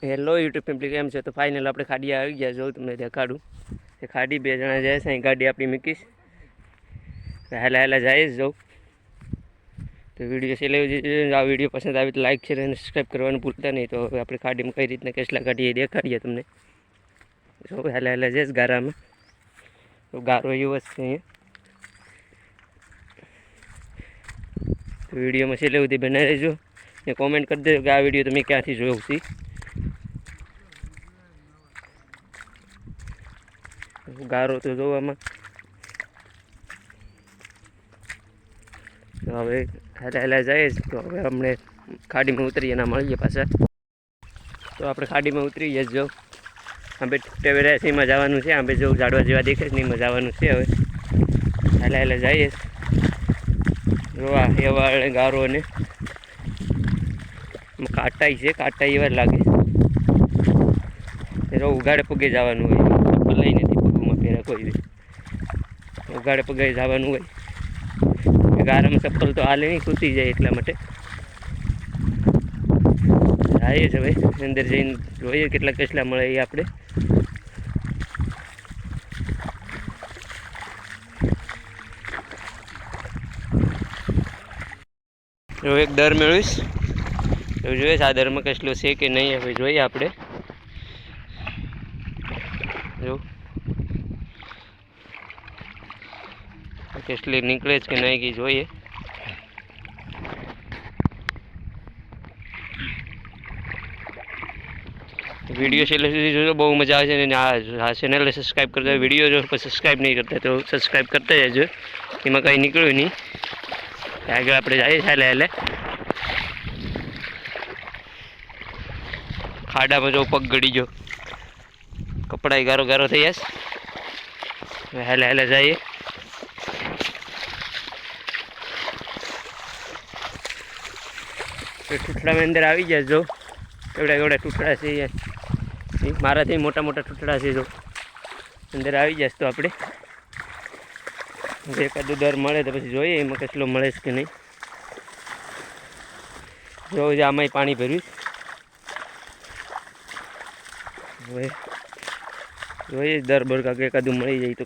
Hello YouTube family, કેમ છે? તો ફાઇનલ આપણે ખાડી આવી ગયા. જો તમને દેખાડું એ ખાડી 2 જણા જાય છે. અહીં ગાડી આપણી મૂકીશ, હેલા હેલા જાય જાઉં. તો વિડીયો છે લેવું, આ વિડીયો પસંદ આવે તો લાઈક શેર અને સબસ્ક્રાઈબ કરવાનું ભૂલતા નહીં. તો હવે આપણે ખાડીમાં કઈ રીતના કેટલા કાઢીએ દેખાડીએ તમને. જો હેલા હેલા જઈશ ગારામાં, તો ગારો એવો જ છે અહીંયા. તો વિડીયોમાં છેલ્લે સુધી બનાવી રહેજો ને કોમેન્ટ કરી દેજો કે આ વિડીયો તમે ક્યાંથી જોયો છે. ગારો તો જોવામાં. તો હવે હેલા હેલા જાય. તો હવે અમને ખાડીમાં ઉતરીએ ના મળીએ પાછા. તો આપણે ખાડીમાં ઉતરી જ જાઉં. આંબે ટેવેરાસીમાં જવાનું છે. આંબે જો ઝાડવા જેવા દેખાય છે એમાં જવાનું છે. હવે હેલા હેલા જઈએ. જોવા એવા ગારો અને કાટાઈ છે, કાટાઈ એવા લાગે. જો ઉગાડે પગે જવાનું હોય, ચપ્પલ લઈ નથી પગમાં પહેરા કોઈ. ઉગાડે પગે જવાનું હોય, ગારામાં ચપ્પલ તો હાલે નહીં, ખૂટી જાય. એટલા માટે જઈએ છે. હવે અંદર જઈને જોઈએ કેટલા કેટલા મળે એ આપણે. જો એક દર મેળવીશ, એવું જોઈએ આ દરમાં કેટલો છે કે નહીં. હવે જોઈએ આપણે. જો કેટલી નીકળે છે કે નહીં કે જોઈએ. વિડીયો છેલ્લે સુધી જોજો, બહુ મજા આવે છે. અને આ ચેનલને સબસ્ક્રાઈબ કરતા, વિડીયો જો સબસ્ક્રાઈબ નહીં કરતા તો સબસ્ક્રાઈબ કરતા જજો. એમાં કંઈ નીકળ્યું નહીં. આગળ આપણે જઈએ હેલે હેલે. ખાડામાં જો પગ ગળી ગયો, કપડા ગારો ગારો થઈ જશે. હેલે હેલે જઈએ. ટૂટડામાં અંદર આવી ગયા. જો એવડા એવડા ટૂટડા છે. મારાથી મોટા મોટા ટૂટડા છે. જો અંદર આવી જશે તો આપણે એકાદું દર મળે તો પછી જોઈએ એમાં કેટલો મળે છે કે નહીં. જો આમાંય પાણી ભર્યું. હવે જોઈએ દર બર કાંક એકાદું મળી જાય તો.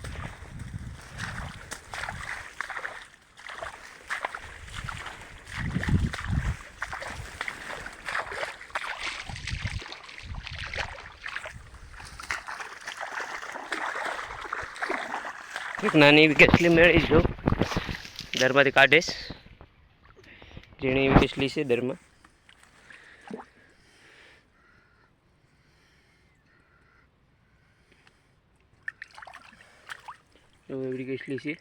એક નાની એવી કેસલી મેળવી જો દરમાંથી કાઢીશ. ઝીણી એવી કેસલી છે દરમાં. એવડી કેસલી છે,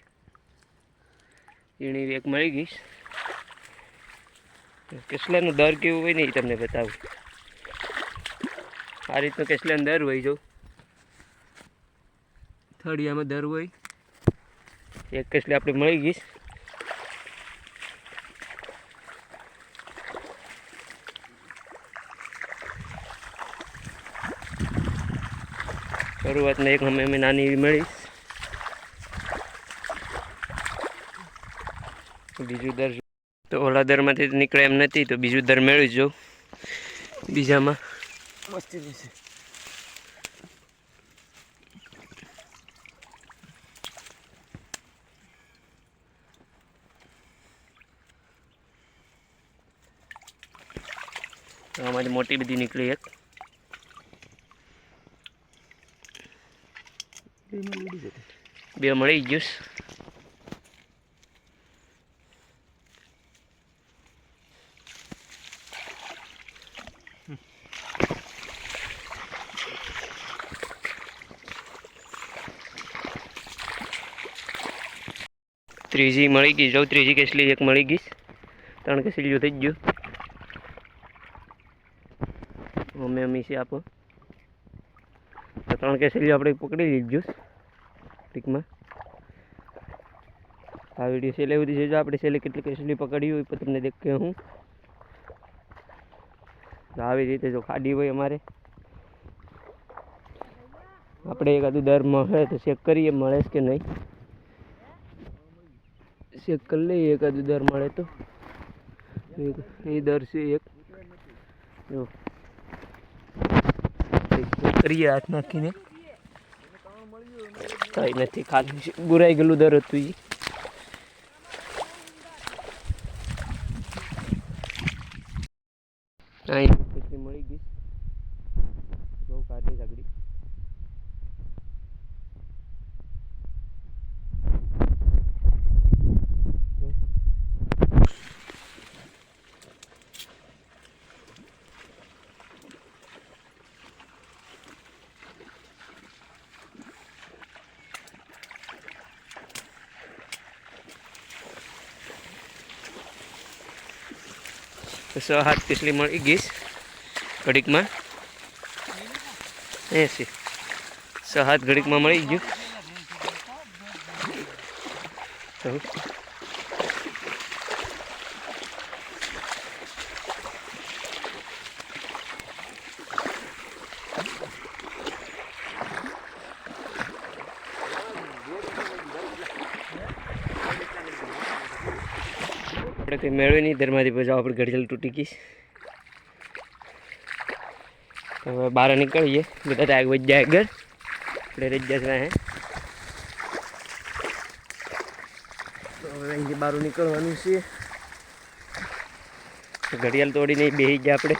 ઝીણી એવી એક મળી ગઈ. કેસલાનો દર કેવું હોય નહીં તમને બતાવું. આ રીતનો કેસલાનો દર હોય. જો થળિયામાં દર હોય. એક કેસલી આપણે મળી ગઈ. શરૂઆતમાં એક અમે નાની એવી મળી. બીજું દર તો ઓલા દરમાંથી નીકળે એમ નથી, તો બીજું દર મેળવી જાઉં. બીજામાં મસ્તી રહેશે. આમાંથી મોટી બધી નીકળી. એક બે મળી ગયું. ત્રીજી મળી ગઈ. જો ત્રીજી કેસલી એક મળી ગઈ. 3 કેસલીઓ થઈ ગયું. અમે અમી છે આપો તો 3 કેસલીઓ આપણે પકડી લીધું ટીકમાં. આ વિડીયો છેલ્લે સુધી જોજો. આપણે છેલ્લે કેટલી કેસલી પકડી હોય પણ તમને દેખ કે હું આવી રીતે જો ખાડી હોય અમારે, આપણે એકાદું દર મળે તો ચેક કરીએ મળે કે નહીં. ચેક કરી લઈએ એકાદું દર મળે તો. એ દર છે એક. જો કરીએ હાથ નાખીને. કંઈ નથી, ખાલી બુરાઈ ગયેલું દર હતું એ. અહીં પછી મળી ગઈ જો કાઢે જાગડી. તો 6 હાથ કિસલી મળી ગઈ ઘડીકમાં. 80 6 હાથ ઘડીકમાં મળી ગયું. આપણે કંઈ મેળવી નહીં ધરમાંથી પછી આપણે ઘડિયાળ તૂટી ગઈ. હવે બહાર નીકળીએ બધા આગ વજ જાય આગળ આપણે રહી જશે. હે તો હવે અહીંથી બહાર નીકળવાનું છે. ઘડિયાળ તોડી નહીં બેસી ગયા આપણે.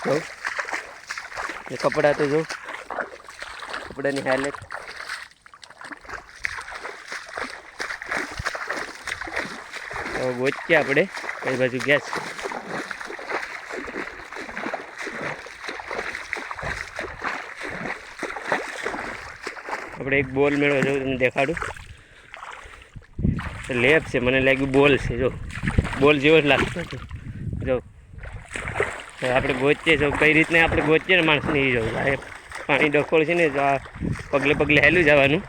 જો કપડાં તો જો કપડાની હાલત. ગોચીએ આપણે કઈ બાજુ ગયા છે. આપણે એક બોલ મેળવા જવું તમને દેખાડું. લેપ છે, મને લાગ્યું બોલ છે. જો બોલ જેવો જ લાગતો હતો. જો આપણે ગોચીએ જો કઈ રીતને આપણે ગોચીએ ને માણસને એ જવું. આ પાણી ડખોળ છે ને જો આ પગલે પગલે હેલું જવાનું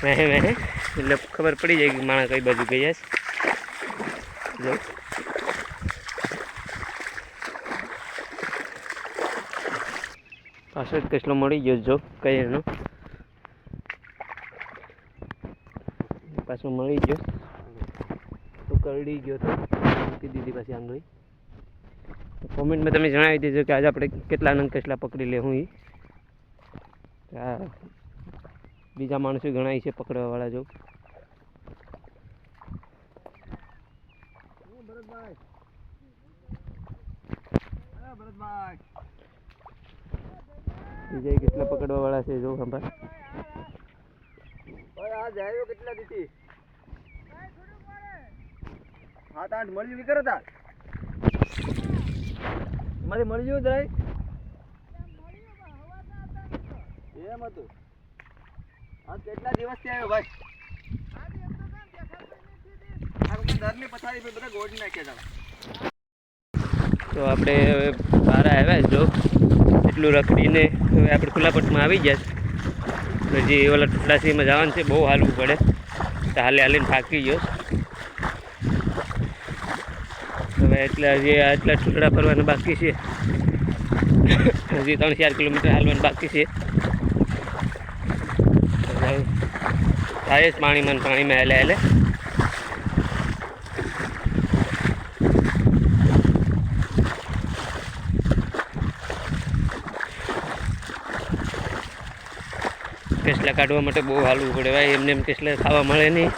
વહે વહે એટલે ખબર પડી જાય કે માણસ કઈ બાજુ ગયા છે. જો પાછો જ કસલો મળી ગયો. જો કઈ એનો પાછો મળી ગયો તો કરડી ગયો તો મૂકી દીધી પાછી આંગળી. કોમેન્ટમાં તમે જણાવી દેજો કે આજે આપણે કેટલા નંગ કસલા પકડી લે. હું બીજા માણસો ઘણા છે પકડવાવાળા. જો બીજા કેટલા પકડવાવાળા છે. જો ખબર કેટલા દીધી 7-8 મળી ગયું કરો તા મારે મળી ગયું જાય એમ હતું. આ કેટલા દિવસથી આવ્યો ભાઈ. ઘરની પથારી પર બધા ગોળી નાખ્યા હતા. તો આપણે હવે બહાર આવ્યા જો એટલું રખડીને હવે આપણે ખુલ્લા પટમાં આવી ગયા. હજી ઓલા ટુકડાસીમાં જવાનું છે, બહુ હાલવું પડે તો હાલીને થાકી ગયો. હવે એટલા હજી આટલા ટુકડા ફરવાના બાકી છે. હજી 3-4 કિલોમીટર હાલવાનું બાકી છે. થાય જ પાણીમાં હેલે કેસલા કાઢવા માટે બહુ હાલવું પડે ભાઈ. એમને એમ કેસલા ખાવા મળે નહીં.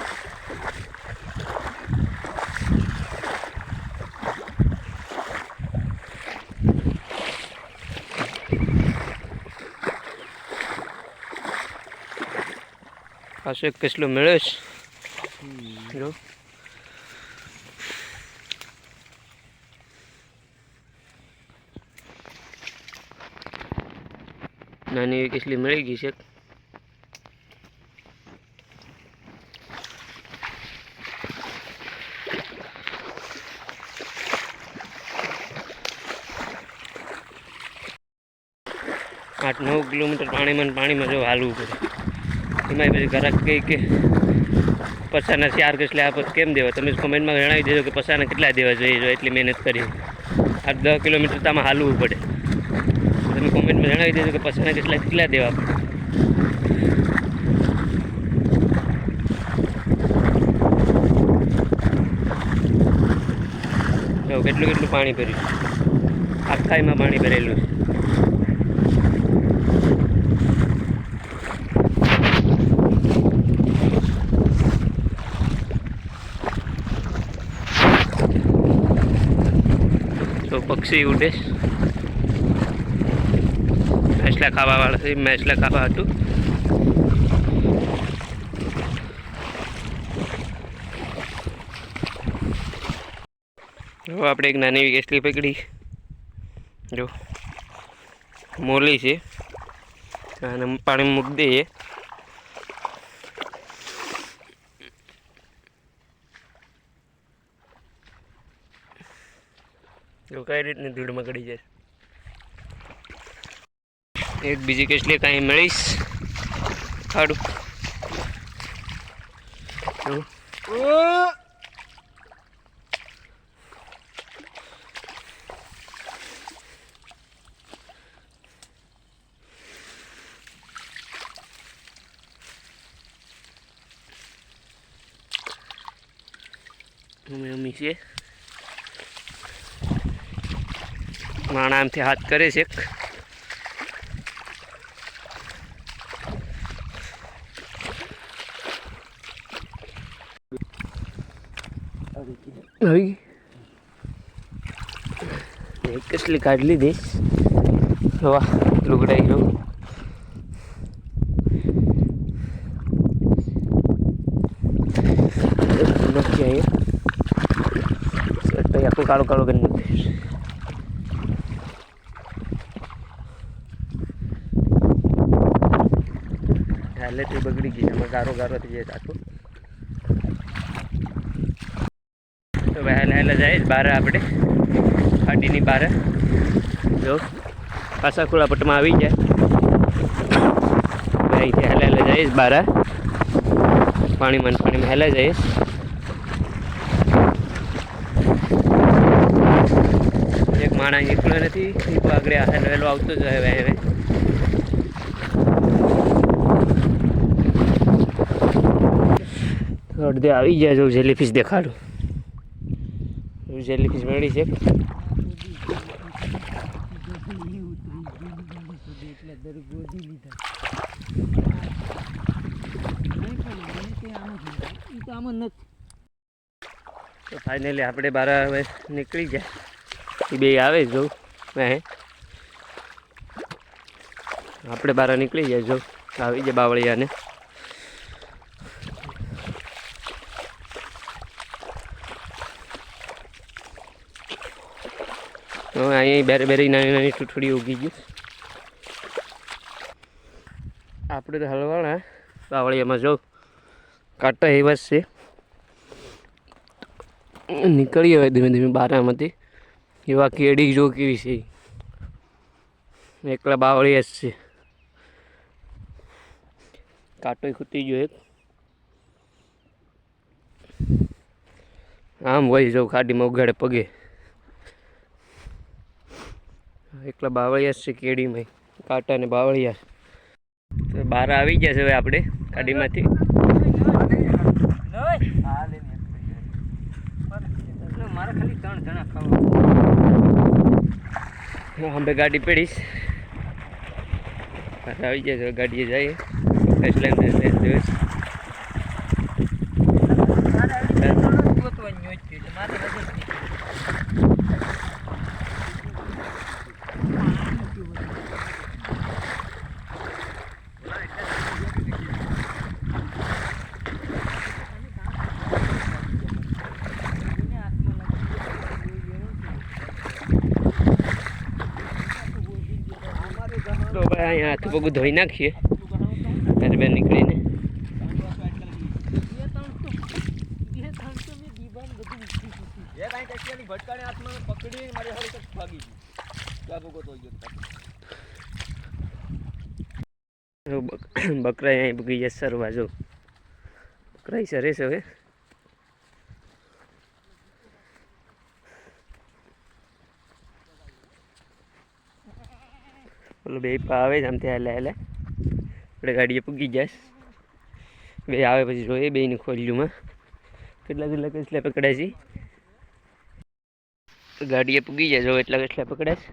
પાછો એક કેસલો મળ્યો છે. જો નાની એવી કેસલી મળી ગઈ છે. આઠ 9 કિલોમીટર પાણીમાં જો હાલવું પડે. એમાં પછી ઘરાક કહે કે પસાના 4 કેસલા આપત કેમ દેવા. તમે કોમેન્ટમાં જણાવી દેજો કે પસાના કેટલા દેવા જોઈએ. જો એટલી મહેનત કરી 8-10 કિલોમીટર તામાં હાલવું પડે. તમે કોમેન્ટમાં જણાવી દેજો કે પસાના કેટલા દેવા પડે. જો કેટલું પાણી ભર્યું. આખાઈમાં પાણી ભરેલું છે. પક્ષી ઉડે મેસલા ખાવાવાળા છે, મેસલા ખાવા હતું. જો આપણે એક નાની એવી કેસલી પકડી, જો મોલી છે અને પાણી મૂકી દઈએ. જો કઈ રીતની ધૂળમાં ગળી જાય. એક બીજી કેસલી કાંઈ મળીશ ખાડું. મમ્મી છે માણા આમથી હાથ કરે છે. એક કેટલી કાઢી લીધી. વાહ લુગડાઈ ગયો. નથી અહીંયા આખું કાળું કાળું કરી નાખીશ. હાલે તે બગડી ગઈ, એમાં ગારો ગારો થઈ જાય આખું. તો વહેલા વહેલા જાય બહાર આપણે ખાડીની બહાર. જો પાછા ખુલ્લા પટમાં આવી જાય. અહીંથી હેલા હેલા જઈશ બહાર પાણીમાં હેલા જઈશ. એક માણસ એકલો નથી, એ તો આગળ હેલો હેલો આવતો જ હવે હવે. અડધે આવી ગયા. જો જેલીફિશ દેખાડું. જેલીફિશ મળી છે. તો ફાઇનલી આપણે બહાર હવે નીકળી ગયા. એ બે આવે જો મેં આપણે બહાર નીકળી જાય. જો આવી જાય બાવળિયાને. હવે અહીં બેરે બેરી નાની નાની ટૂટડી ઉગી ગઈ. આપણે તો હલવાણા બાવળિયામાં જો કાંટા એવા જ છે. નીકળી હવે ધીમે ધીમે બારામાંથી. એવા કેડી જો કેવી છે, એકલા બાવળિયા જ છે. કાંટો ખૂટી ગયો એક. આમ હોય જો ખાડીમાં ઉગાડે પગે. એકલા બાવળિયા જ છે કેડીમાં, કાંટા ને બાવળિયા. તો બહાર આવી ગયા છે હવે આપણે ગાડીમાંથી. મારે ખાલી 3 જણા ખાવા. અમે ગાડી પડીશ. આવી ગયા છે ગાડીએ જઈએ. તો ભાઈ અહીંયા હાથ પગ ધોઈ નાખીએ ત્યારે બેન નીકળીને. બકરા અહીં બગી જાય સરવા. જો બકરા સરે છે હવે. બોલો બે આવે જ આમથી હેલે હેલે આપણે ગાડીએ પૂગી જાય. બે આવે પછી જોઈએ બેની ખોલ્યુંમાં કેટલા કેટલા પકડાય છે. તો ગાડીએ પૂગી જાય જો એટલા કેટલા પકડાય છે.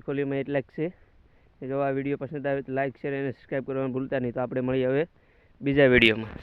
ખોલીમાં એટલા જ છે. જો આ વિડીયો પસંદ આવે તો લાઈક શેર અને સબસ્ક્રાઈબ કરવાનું ભૂલતા નહીં. તો આપણે મળીએ હવે બીજા વિડીયોમાં.